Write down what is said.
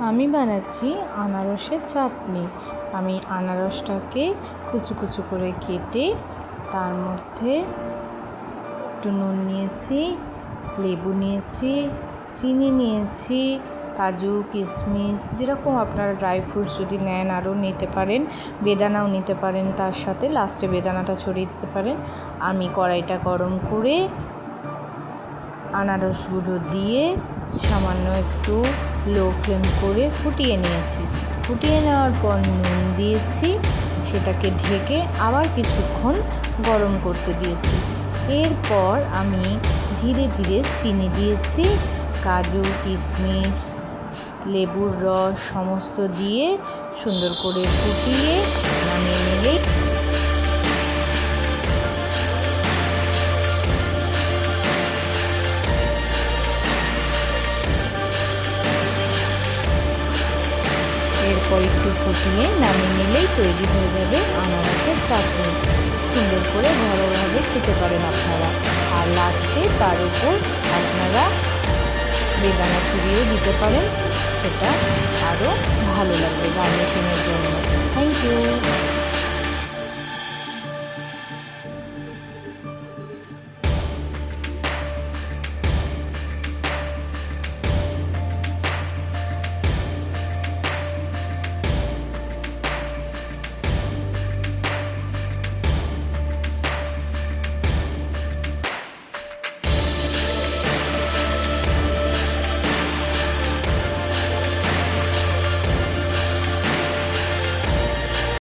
আমি বানাচ্ছি আনারসের চাটনি। আমি আনারসটাকে কুচু কুচু করে কেটে তার মধ্যে একটু নুন নিয়েছি, লেবু নিয়েছি, চিনি নিয়েছি, কাজু কিশমিশ যেরকম আপনারা ড্রাই ফ্রুটস যদি নেন আরও নিতে পারেন, বেদানাও নিতে পারেন, তার সাথে লাস্টে বেদানাটা ছড়িয়ে দিতে পারেন। আমি কড়াইটা গরম করে আনারসগুলো দিয়ে সামান্য একটু লো ফ্লেম করে ফুটিয়ে নিয়েছি। ফুটিয়ে নেওয়ার পর নুন দিয়েছি, সেটাকে ঢেকে আবার কিছুক্ষণ গরম করতে দিয়েছি। এরপর আমি ধীরে ধীরে চিনি দিয়েছি, কাজু কিশমিশ লেবুর রস সমস্ত দিয়ে সুন্দর করে ফুটিয়ে নামিয়ে নিলেই এরপর একটু ফুটিয়ে নামিয়ে নিলেই তৈরি হয়ে যাবে আনারসের চাটনি। সুন্দর করে ঘরোয়াভাবে খেতে পারেন আপনারা। আর লাস্টে তার উপর আপনারা বেদানা ছড়িয়েও দিতে পারেন, সেটা আরও ভালো লাগবে গার্নিশিংয়ের জন্য। Thank you.